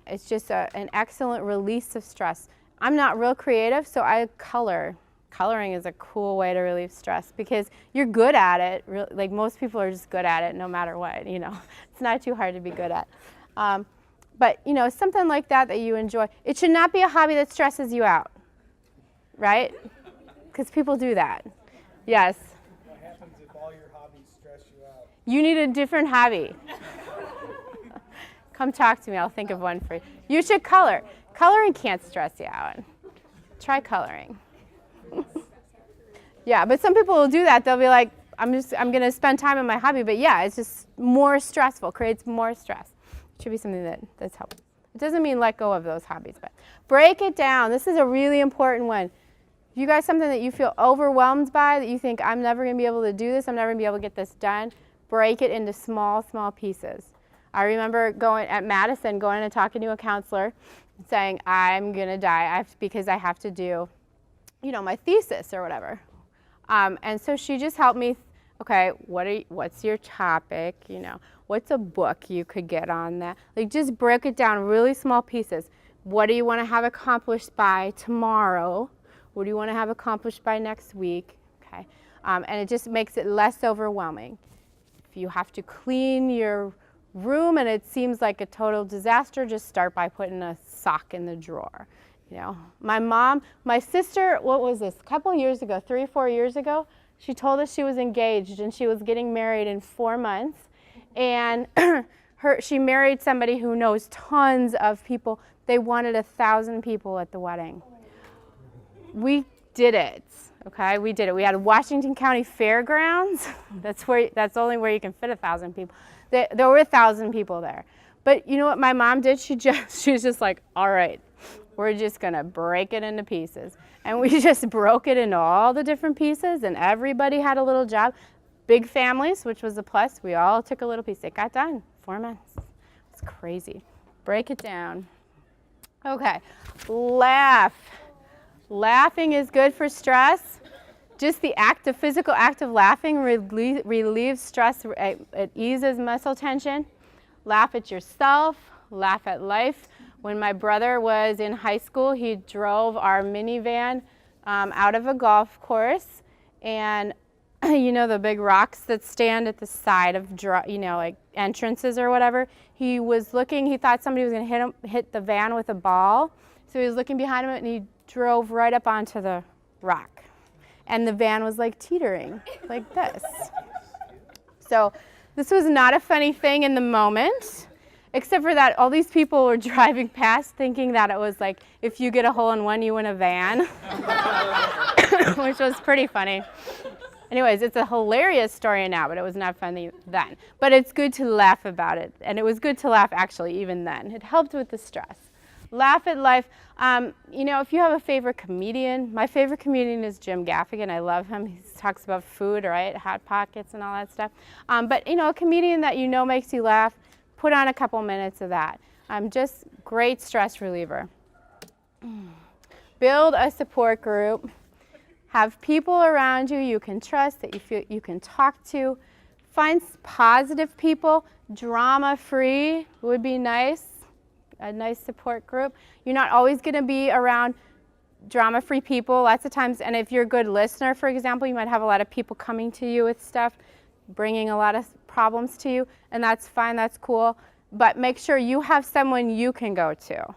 [SPEAKER 1] It's just an excellent release of stress. I'm not real creative, so I color. Coloring is a cool way to relieve stress because you're good at it. Like most people are just good at it no matter what, you know. It's not too hard to be good at. But, you know, something like that that you enjoy. It should not be a hobby that stresses you out, right? Because people do that. Yes?
[SPEAKER 6] What happens if all your hobbies stress you out?
[SPEAKER 1] You need a different hobby. Come talk to me. I'll think of one for you. You should color. Coloring can't stress you out. Try coloring. Yeah, but some people will do that. They'll be like, I'm going to spend time on my hobby. But yeah, it's just more stressful, creates more stress. It should be something that's helpful. It doesn't mean let go of those hobbies, but break it down. This is a really important one. If you got something that you feel overwhelmed by, that you think, I'm never going to be able to do this, I'm never going to be able to get this done, break it into small, small pieces. I remember going at Madison, going and talking to a counselor, saying, I'm going to die because I have to do, you know, my thesis or whatever. And so she just helped me, okay, what's your topic, you know, what's a book you could get on that? Like just break it down really small pieces. What do you want to have accomplished by tomorrow? What do you want to have accomplished by next week? Okay, and it just makes it less overwhelming. If you have to clean your room and it seems like a total disaster, just start by putting a sock in the drawer. You know, my sister, what was this? A couple years ago, 3 or 4 years ago, she told us she was engaged and she was getting married in 4 months. And she married somebody who knows tons of people. They wanted 1,000 people at the wedding. We did it, okay? We did it. We had Washington County Fairgrounds. That's only where you can fit 1,000 people. There were 1,000 people there. But you know what my mom did? She was just like, all right, we're just going to break it into pieces. And we just broke it into all the different pieces, and everybody had a little job. Big families, which was a plus. We all took a little piece. It got done. 4 months. It's crazy. Break it down. Okay. Laugh. Laughing is good for stress. Just the physical act of laughing relieves stress. It eases muscle tension. Laugh at yourself. Laugh at life. When my brother was in high school, he drove our minivan out of a golf course, and you know the big rocks that stand at the side of like entrances or whatever. He was looking. He thought somebody was going to hit the van with a ball, so he was looking behind him, and he drove right up onto the rock, and the van was like teetering like this. So this was not a funny thing in the moment. Except for that, all these people were driving past thinking that it was like, if you get a hole-in-one, you win a van, which was pretty funny. Anyways, it's a hilarious story now, but it was not funny then. But it's good to laugh about it, and it was good to laugh actually even then. It helped with the stress. Laugh at life. You know, if you have a favorite comedian, my favorite comedian is Jim Gaffigan. I love him. He talks about food, right? Hot Pockets and all that stuff. But, you know, a comedian that you know makes you laugh, put on a couple minutes of that. Just great stress reliever. Build a support group. Have people around you you can trust, that you feel you can talk to. Find positive people. Drama-free would be nice. A nice support group. You're not always going to be around drama-free people. Lots of times, and if you're a good listener, for example, you might have a lot of people coming to you with stuff, bringing a lot of problems to you, and that's fine, that's cool. But make sure you have someone you can go to.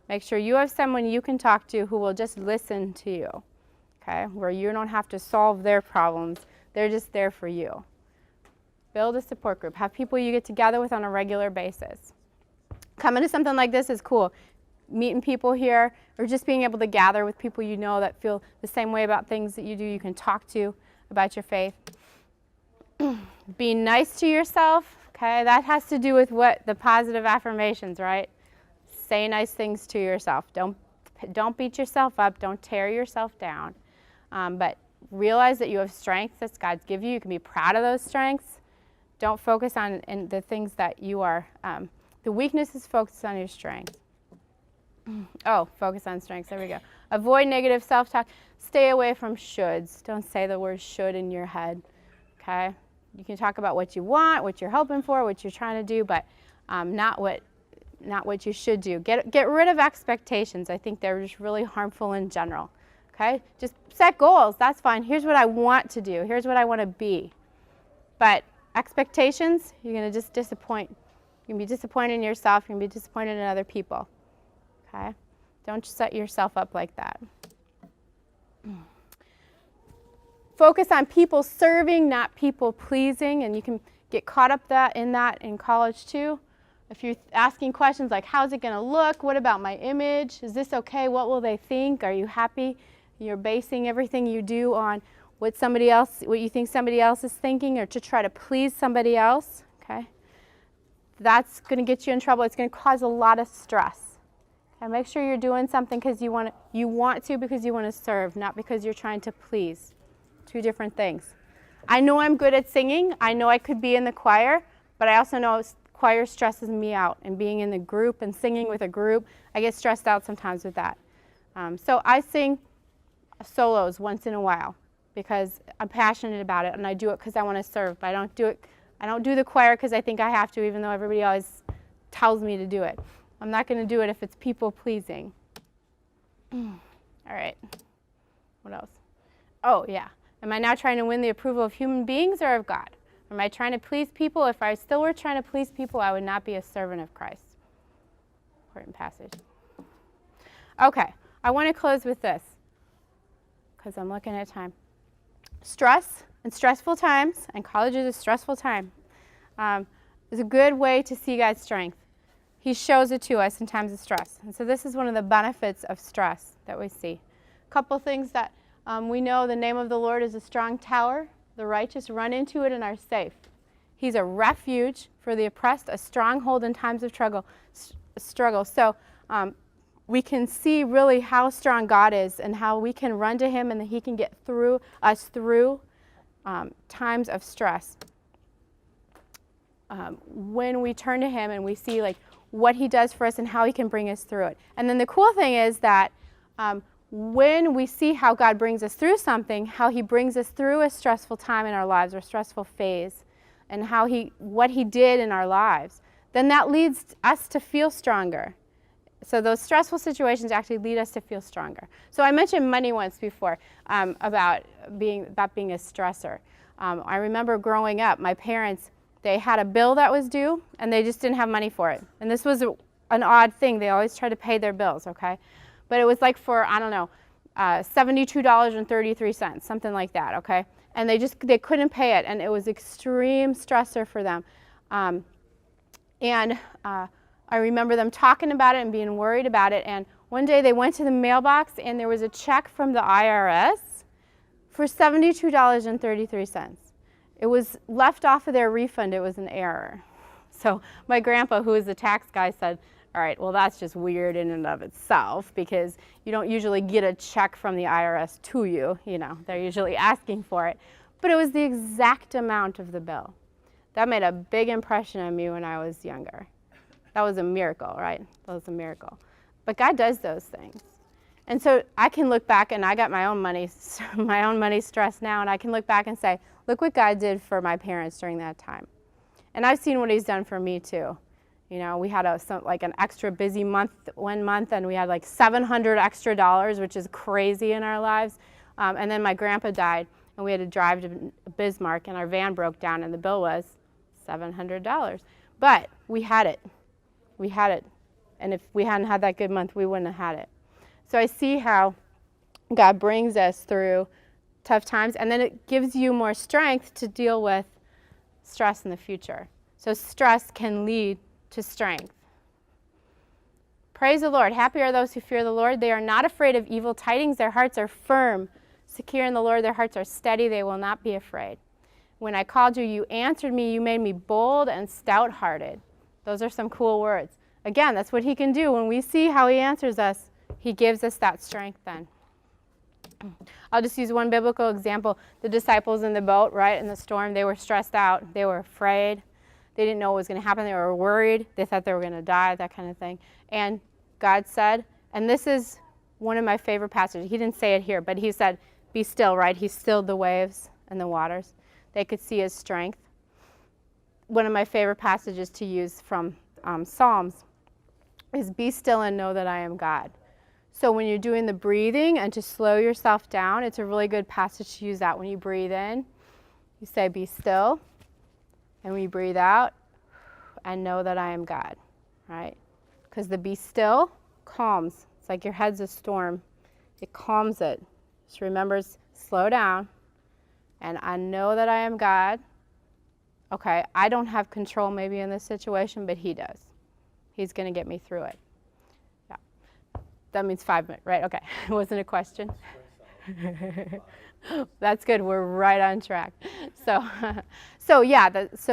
[SPEAKER 1] Make sure you have someone you can talk to who will just listen to you, okay? Where you don't have to solve their problems. They're just there for you. Build a support group. Have people you get together with on a regular basis. Coming to something like this is cool. Meeting people here, or just being able to gather with people you know that feel the same way about things that you do, you can talk to about your faith. Be nice to yourself, okay? That has to do with what the positive affirmations, right? Say nice things to yourself. Don't beat yourself up. Don't tear yourself down. But realize that you have strengths that God's given you. You can be proud of those strengths. Don't focus on the things that you are. The weakness is focused on your strengths. Oh, focus on strengths. There we go. Avoid negative self-talk. Stay away from shoulds. Don't say the word should in your head. Okay? You can talk about what you want, what you're hoping for, what you're trying to do, but not what you should do. Get rid of expectations. I think they're just really harmful in general. Okay? Just set goals. That's fine. Here's what I want to do. Here's what I want to be. But expectations, you're going to just disappoint. You're going to be disappointed in yourself. You're going to be disappointed in other people. Okay? Don't set yourself up like that. Focus on people serving, not people pleasing, and you can get caught up in that in college too. If you're asking questions like, how's it going to look? What about my image? Is this okay? What will they think? Are you happy? You're basing everything you do on what you think somebody else is thinking, or to try to please somebody else. Okay? That's going to get you in trouble. It's going to cause a lot of stress. Okay? Make sure you're doing something because you want to because you want to serve, not because you're trying to please. Two different things. I know I'm good at singing. I know I could be in the choir, but I also know choir stresses me out. And being in the group and singing with a group, I get stressed out sometimes with that. So I sing solos once in a while because I'm passionate about it, and I do it because I want to serve. But I don't do the choir because I think I have to, even though everybody always tells me to do it. I'm not going to do it if it's people pleasing. All right. What else? Oh, yeah. Am I now trying to win the approval of human beings or of God? Am I trying to please people? If I still were trying to please people, I would not be a servant of Christ. Important passage. Okay. I want to close with this because I'm looking at time. Stress and stressful times, and college is a stressful time, is a good way to see God's strength. He shows it to us in times of stress. And so this is one of the benefits of stress that we see. A couple things that we know: the name of the Lord is a strong tower. The righteous run into it and are safe. He's a refuge for the oppressed, a stronghold in times of struggle. So we can see really how strong God is and how we can run to Him and that He can get through us through times of stress. When we turn to Him and we see like what He does for us and how He can bring us through it. And then the cool thing is that when we see how God brings us through something, how He brings us through a stressful time in our lives or a stressful phase, and what He did in our lives, then that leads us to feel stronger. So those stressful situations actually lead us to feel stronger. So I mentioned money once before about being a stressor. I remember growing up, my parents, they had a bill that was due, and they just didn't have money for it. And this was an odd thing. They always try to pay their bills, okay? But it was like for, I don't know, $72.33, something like that, okay? And they couldn't pay it, and it was extreme stressor for them. I remember them talking about it and being worried about it. And one day they went to the mailbox, and there was a check from the IRS for $72.33. It was left off of their refund. It was an error. So my grandpa, who is the tax guy, said, All right, well, that's just weird in and of itself because you don't usually get a check from the IRS to you. You know, they're usually asking for it. But it was the exact amount of the bill. That made a big impression on me when I was younger. That was a miracle, right? That was a miracle. But God does those things. And so I can look back, and I got my own money stressed now, and I can look back and say, look what God did for my parents during that time. And I've seen what he's done for me too. You know, we had like an extra busy month one month, and we had like $700 extra, which is crazy in our lives. And then my grandpa died, and we had to drive to Bismarck, and our van broke down, and the bill was $700. But we had it. We had it. And if we hadn't had that good month, we wouldn't have had it. So I see how God brings us through tough times, and then it gives you more strength to deal with stress in the future. So stress can lead to strength. Praise the Lord. Happy are those who fear the Lord. They are not afraid of evil tidings. Their hearts are firm. Secure in the Lord, their hearts are steady. They will not be afraid. When I called you, you answered me. You made me bold and stout-hearted. Those are some cool words. Again, that's what he can do. When we see how he answers us, he gives us that strength then. I'll just use one biblical example. The disciples in the boat, right, in the storm, they were stressed out. They were afraid. They didn't know what was going to happen. They were worried. They thought they were going to die, that kind of thing. And God said, and this is one of my favorite passages. He didn't say it here, but he said, be still, right? He stilled the waves and the waters. They could see his strength. One of my favorite passages to use from Psalms is be still and know that I am God. So when you're doing the breathing and to slow yourself down, it's a really good passage to use that. When you breathe in, you say be still. And when you breathe out, and know that I am God, right? Because the be still calms. It's like your head's a storm. It calms it. Just remembers, slow down. And I know that I am God. Okay, I don't have control maybe in this situation, but he does. He's going to get me through it. Yeah. That means 5 minutes, right? Okay. It wasn't a question. That's good. We're right on track. So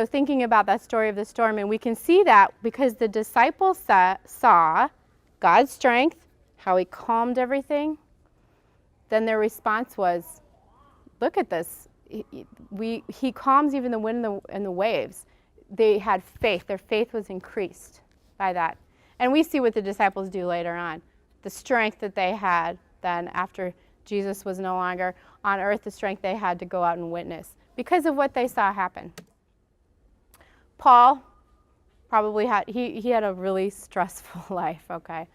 [SPEAKER 1] thinking about that story of the storm, and we can see that because the disciples saw God's strength, how he calmed everything, then their response was, look at this. He calms even the wind and the waves. They had faith. Their faith was increased by that. And we see what the disciples do later on. The strength that they had then after Jesus was no longer on earth, the strength they had to go out and witness because of what they saw happen. Paul probably had a really stressful life, okay?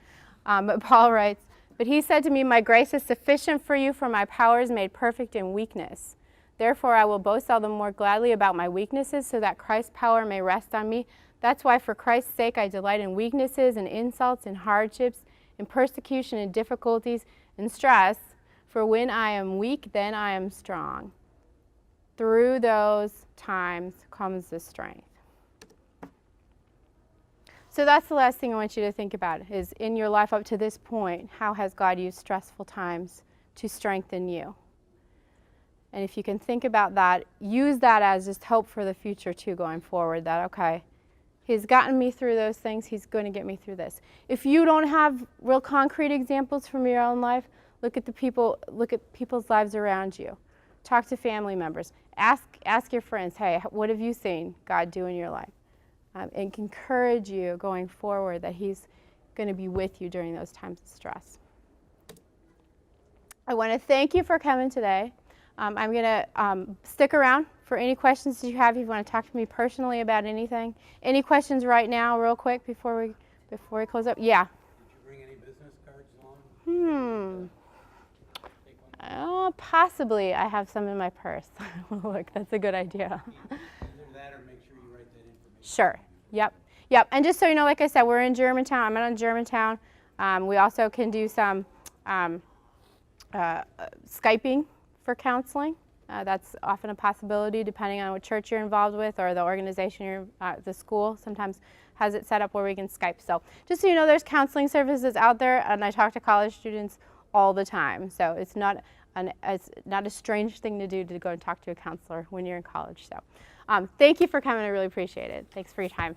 [SPEAKER 1] But Paul writes, but he said to me, my grace is sufficient for you, for my power is made perfect in weakness. Therefore, I will boast all the more gladly about my weaknesses so that Christ's power may rest on me. That's why for Christ's sake I delight in weaknesses and insults and hardships, in persecution and difficulties and stress. For when I am weak, then I am strong. Through those times comes the strength. So that's the last thing I want you to think about is in your life up to this point, how has God used stressful times to strengthen you? And if you can think about that, use that as just hope for the future too going forward, that, okay, he's gotten me through those things, he's going to get me through this. If you don't have real concrete examples from your own life, look at people's lives around you. Talk to family members. Ask your friends, hey, what have you seen God do in your life? And encourage you going forward that he's going to be with you during those times of stress. I want to thank you for coming today. I'm going to stick around for any questions that you have. If you want to talk to me personally about anything. Any questions right now, real quick, before we close up? Yeah.
[SPEAKER 2] Did you bring any business cards along?
[SPEAKER 1] Oh, possibly. I have some in my purse. Look, that's a good idea.
[SPEAKER 2] Either that or make sure you write that information.
[SPEAKER 1] Sure. Yep. And just so you know, like I said, we're in Germantown. I'm in Germantown. We also can do some Skyping for counseling. That's often a possibility depending on what church you're involved with or the organization the school sometimes has it set up where we can Skype. So just so you know, there's counseling services out there, and I talk to college students all the time. So it's not a strange thing to do to go and talk to a counselor when you're in college. So thank you for coming. I really appreciate it. Thanks for your time.